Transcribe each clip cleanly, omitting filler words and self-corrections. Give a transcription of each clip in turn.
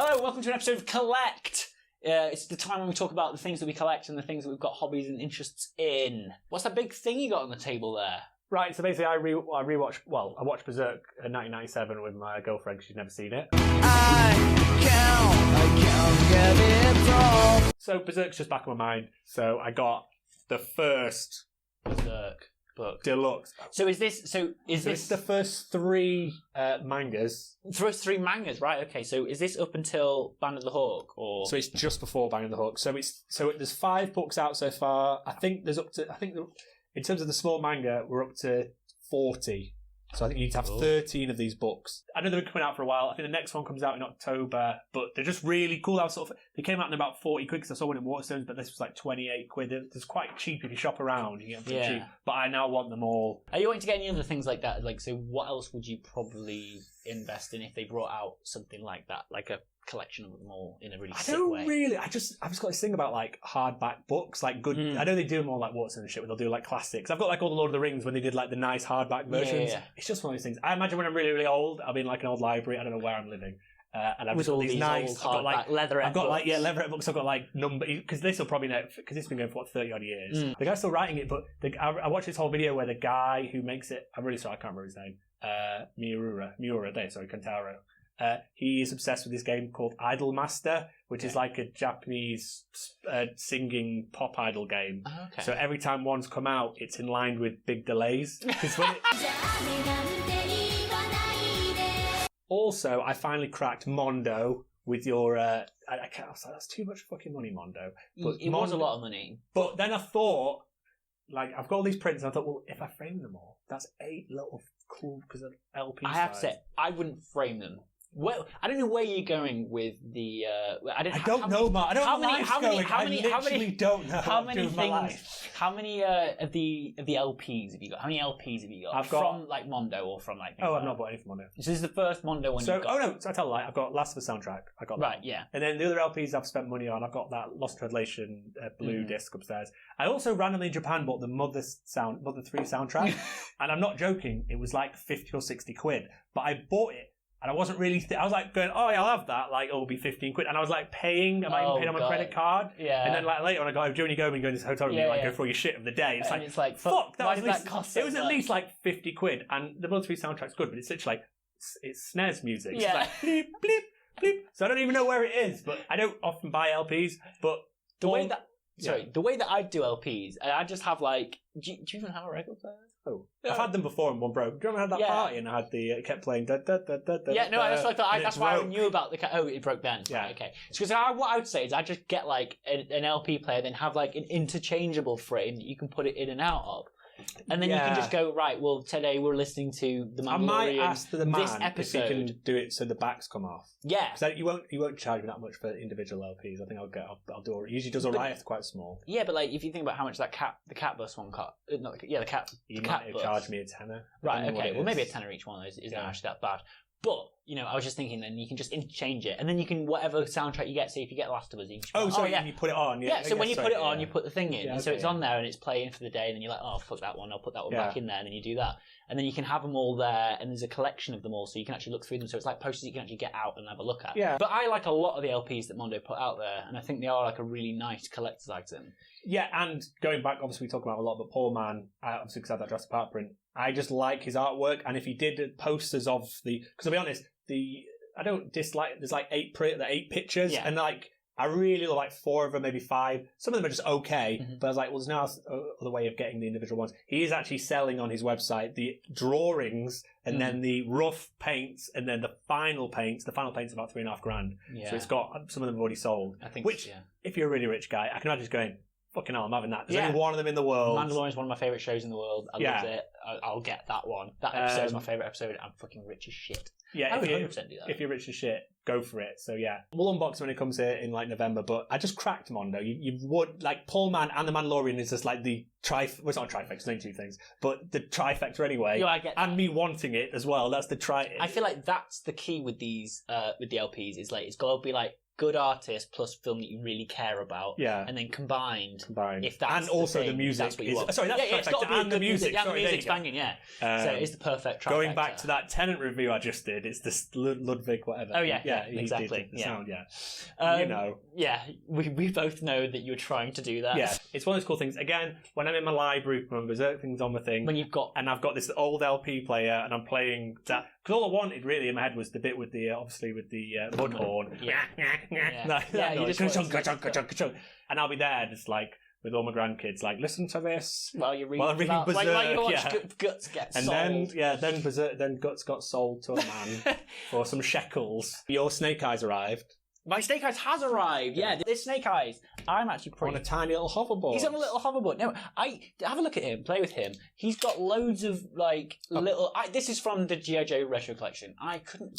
Hello, welcome to an episode of Collect. It's the time when we talk about the things that we collect and the things that we've got hobbies and interests in. What's that big thing you got on the table there? Right, so basically I watched Berserk in 1997 with my girlfriend because she'd never seen it. I can't get it all. So Berserk's just back in my mind. So I got the first Berserk book. Deluxe. So is this the first three mangas? First three mangas, right? Okay. So is this up until Band of the Hawk, or so it's just before Band of the Hawk? So there's 5 books out so far. I think in terms of the small manga, we're up to 40. So I think you need to have 13 of these books. I know they've been coming out for a while. I think the next one comes out in October, but they're just really cool. They came out in about 40 quid because I saw one in Waterstones, but this was like 28 quid. It's quite cheap if you shop around. You get them pretty cheap. But I now want them all. Are you wanting to get any other things like that? Like, so what else would you probably invest in if they brought out something like that, like a collection of them all in a really sick way? I've just got this thing about like hardback books, like good. I know they do them all like Waterstones and shit, but they'll do like classics. I've got like all the Lord of the Rings when they did like the nice hardback versions. Yeah. It's just one of those things. I imagine when I'm really, really old, I'll be in like an old library. I don't know where I'm living. And I've with got all these nice hardback leatherette books. Leatherette books. I've got like number because this will probably know because this has been going for 30 odd years. The guy's still writing it, but I watched this whole video where the guy who makes it. I'm really sorry, I can't remember his name. Kentaro. He is obsessed with this game called Idol Master, which is like a Japanese singing pop idol game. Oh, okay. So every time one's come out, it's in line with big delays. Also, I finally cracked Mondo with your... I was like, that's too much fucking money, Mondo. But it was a lot of money. But then I thought, like, I've got all these prints, and I thought, well, if I frame them all, that's 8 little cool because of LP size. I have to say, I wouldn't frame them. Well, I don't know where you're going with the. I don't know, Mark. I don't know how many don't know. How many things? How many of the LPs have you got? How many LPs have you got? I've got from like Mondo or from like. I've not bought any from Mondo. So this is the first Mondo one. You've got. Oh no! So I tell a lie. I've got Last of Us soundtrack. I got that. Right. Yeah. And then the other LPs I've spent money on. I've got that Lost Translation blue disc upstairs. I also randomly in Japan bought the Mother 3 soundtrack, and I'm not joking. It was like 50 or 60 quid, but I bought it. And I wasn't really... I was like going, oh, yeah, I'll have that. Like, it'll be 15 quid. And I was like paying... I might even paying on my credit card. Yeah. And then like later on, I go, when you go into this hotel room, you go through all your shit of the day. It's like fuck, that was it was at least like 50 quid. And the Blood 3 soundtrack's good, but it's literally like... It's SNES music. Yeah. It's like, bleep, bleep, bleep. So I don't even know where it is. But I don't often buy LPs. But the way that I do LPs, I just have like... Do you even have a record player? Oh, I've had them before and one broke. Do you remember I had that party and I had it kept playing da da da da da. Yeah, no, that's why I knew about the. Oh, it broke then. Yeah, okay. Because what I would say is I just get like an LP player, then have like an interchangeable frame that you can put it in and out of. And then you can just go, right, well, today we're listening to The Mandalorian. I might ask the man if he can do it so the backs come off. Yeah. Because you won't charge me that much for individual LPs. I think I'll do it. It usually does alright if it's quite small. Yeah, but like if you think about how much the cat bus one cost. You might have charged me a tenner. Right, okay. Well, maybe a tenner each one of those isn't actually that bad. But, I was just thinking then you can just interchange it. And then you can, whatever soundtrack you get, say if you get Last of Us, you can you put it on. Yeah, so when you put it on, you put the thing in. Yeah, and so it's on there and it's playing for the day. And then you're like, oh, fuck that one. I'll put that one back in there. And then you do that. And then you can have them all there. And there's a collection of them all. So you can actually look through them. So it's like posters you can actually get out and have a look at. Yeah. But I like a lot of the LPs that Mondo put out there. And I think they are like a really nice collector's item. Yeah, and going back, obviously we talk about a lot, but Poor Man, obviously because I had that Jurassic Park print, I just like his artwork. And if he did posters of because I'll be honest, I don't dislike. There's like 8 pictures, and like I really like 4 of them, maybe 5. Some of them are just okay, but I was like, well, there's no other way of getting the individual ones. He is actually selling on his website the drawings and then the rough paints and then the final paints. The final paints about $3,500. Yeah. So it's got some of them already sold. I think, if you're a really rich guy, I can imagine just going, fucking hell, I'm having that. There's only one of them in the world. Mandalorian is one of my favourite shows in the world. I love it. I'll get that one. That episode is my favourite episode. I'm fucking rich as shit. Yeah, I would 100% do that. If you're rich as shit, go for it. So yeah, we'll unbox when it comes here in like November. But I just cracked Mondo. You would like Paul Man and the Mandalorian is just like the well, it's not a trifecta, it's only 2 things, but the trifecta anyway. Yeah, I get that. And me wanting it as well. That's the I feel like that's the key with these with the LPs is like it's got to be like good artist plus film that you really care about. Yeah. And then combined. If that's and also the music that's what you want. Sorry, that's it's got to be and the music. Yeah, the music's banging. Yeah. So it's the perfect trifecta. Going back to that Tenant review I just did, it's this Ludwig whatever. Oh yeah, yeah, exactly. The sound, yeah. You know. Yeah, we both know that you're trying to do that. Yeah, it's one of those cool things. Again, when I'm in my library, when berserk things on my thing, when you've got and I've got this old LP player, and I'm playing that because all I wanted really in my head was the bit with the obviously with the mud horn. You just chunk, and I'll be there just like with all my grandkids, like listen to this while you're reading, Berserk, while you watch Guts get and sold. then Guts got sold to a man for some shekels. Your Snake Eyes arrived. My Snake Eyes has arrived. Yeah, this Snake Eyes. I'm actually on a tiny little hoverboard. He's on a little hoverboard. No, I have a look at him, play with him. He's got loads of little. This is from the G.I. Joe retro collection. I couldn't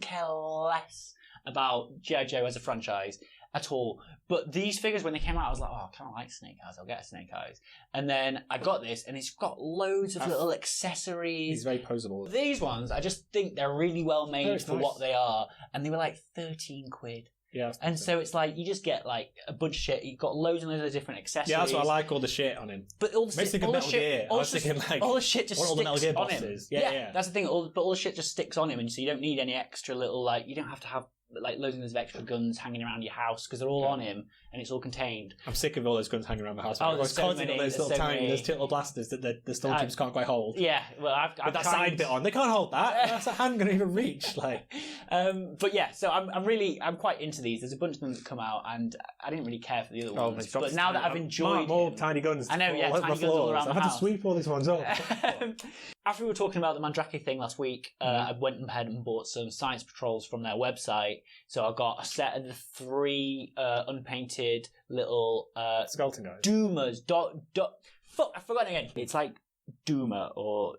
care less about G.I. Joe as a franchise at all. But these figures, when they came out, I was like, oh, I kind of like Snake Eyes. I'll get a Snake Eyes. And then I got this, and it's got loads of little accessories. He's very posable. These ones, I just think they're really well made for what they are. And they were like 13 quid. Yeah. And so it's like, you just get like a bunch of shit. You've got loads and loads of different accessories. Yeah, that's what I like, all the shit on him. But all the shit, all the shit just sticks on him. Yeah. That's the thing. But all the shit just sticks on him, and so you don't need any extra little you don't have to have loads and loads of extra guns hanging around your house because they're all on him and it's all contained. I'm sick of all those guns hanging around my house. There's so many. Those little tiny, those little blasters that the stormtroopers can't quite hold. Yeah, well, I've with that side bit on, they can't hold that. That's a hand going to even reach. But yeah, so I'm quite into these. There's a bunch of them that come out, and I didn't really care for the other ones. But now that I've enjoyed more tiny guns, I know, tiny guns all around the house. I had to sweep all these ones up. After we were talking about the Mandrake thing last week, I went ahead and bought some Science Patrols from their website. So I got a set of the 3 unpainted little skeleton guys. Doomas. Fuck, I forgot it again. It's like Dooma or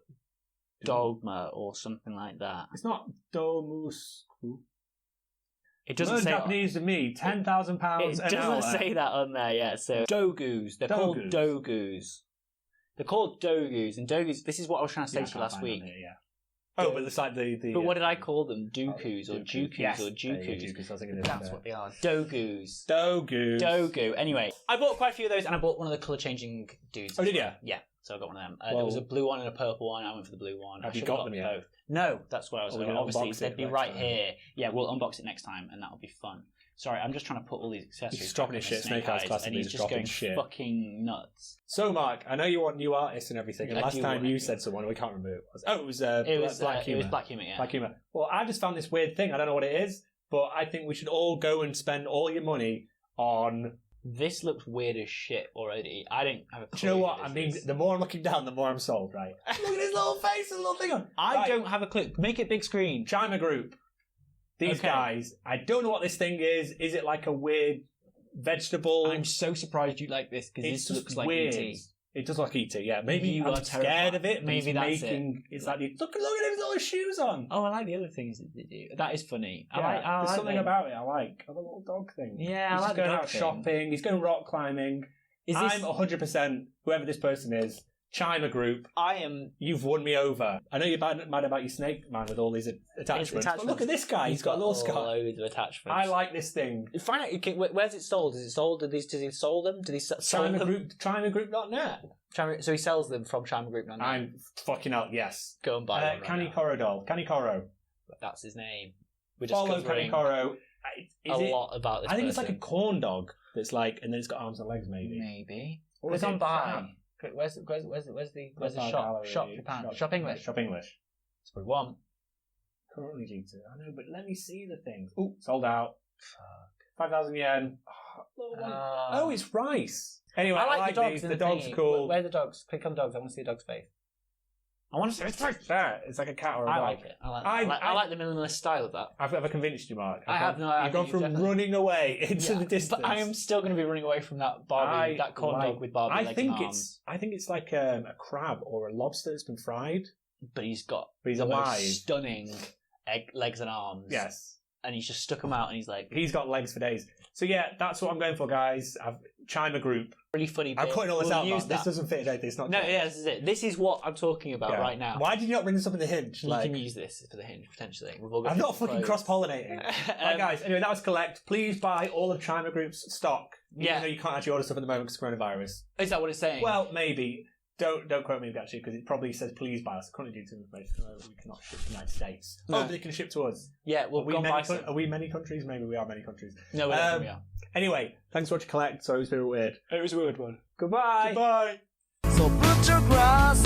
Dogma or something like that. It's not Domus. It doesn't say Japanese to me. £10,000 an hour. It doesn't say that on there yet. So Dogus. They're called Dogus. They're called Dogus, and Dogus. This is what I was trying to say to you last week. But it's like the. But what did I call them? Dookus or Jukus or Jukus? That's what they are. Dogus. Dogu. Anyway, I bought quite a few of those, and I bought one of the colour changing dudes. Oh, did you? Yeah. So I got one of them. There was a blue one and a purple one. I went for the blue one. Have you got them yet? Both. No, that's what I was going to obviously, they'd be right here. Yeah, we'll unbox it next time, and that'll be fun. Sorry, I'm just trying to put all these accessories. He's dropping his shit. Snake Eyes classic. And he's just going fucking nuts. So, Mark, I know you want new artists and everything. And last time you said someone, we can't remember who it was. It was Black Humour. It was Black Humour, yeah. Black Humour. Well, I just found this weird thing. I don't know what it is, but I think we should all go and spend all your money on. This looks weird as shit already. I don't have a clue. Do you know what? I mean, the more I'm looking down, the more I'm sold, right? Look at his little face and little thing on. I don't have a clue. Make it big screen. Chima Group. These guys, I don't know what this thing is. Is it like a weird vegetable? I'm so surprised you like this because this looks like weird. E.T. It does look E.T., yeah. Maybe you I'm scared of it. Maybe that's it. It's like, look at his little shoes on. Oh, I like the other things that they do. That is funny. There's something about it I like. A little dog thing. Yeah, he's I like going the out shopping. He's going rock climbing. I'm 100%, whoever this person is, Chima Group. You've won me over. I know you're mad about your snake man with all these attachments. But look at this guy. He's got a little scar. Loads of attachments. I like this thing. Find out, where's it sold? Is it sold? Does he sell them? Did he sell them? ChimaGroup.net. So he sells them from ChimaGroup.net. I'm fucking out, yes. Go and buy one. Canny Coro doll. Canny Coro. That's his name. We're just follow Canny Coro. A lot about this. I think it's like a corn dog that's like, and then it's got arms and legs, maybe. Maybe. Or it's on buy. Where's the shop? Shop Japan. Shop English. Shop English. That's what we want. Currently G2. I know, but let me see the things. Ooh, sold out. Fuck. 5,000 yen. Oh, it's rice. Anyway, I like the dogs. The dog's cool. Where are the dogs? Click on dogs. I want to see a dog's face. I want to see its face. There. It's like a cat or a dog. I like it. I like the minimalist style of that. I've ever convinced you, Mark. I have no idea. You've gone from running away into the distance. But I am still going to be running away from that Barbie, that corn dog with Barbie legs and arms. I think it's like a crab or a lobster that's been fried. But he's got alive. stunning legs and arms. Yes. and he's just stuck them out, and he's like, he's got legs for days. So yeah, that's what I'm going for, guys. China group. Really funny bit. I'm cutting all this out. Use this doesn't fit today. It's not. No, yeah, this is it. This is what I'm talking about right now. Why did you not bring this up in the hinge? You can use this for the hinge potentially. We've all got I'm not fucking cross-pollinating. Right, guys. Anyway, that was collect. Please buy all of China Group's stock. Even though you can't actually order stuff at the moment because coronavirus. Is that what it's saying? Well, maybe. Don't quote me actually, because it probably says please buy us. Currently due to information, we cannot ship to the United States. No. Oh, they can ship to us. Yeah, well, are we many countries? Maybe we are many countries. No, we don't think we are. Anyway, thanks for watching Collect. Sorry, it was a bit weird. It was a weird one. Goodbye. Goodbye. So put your grass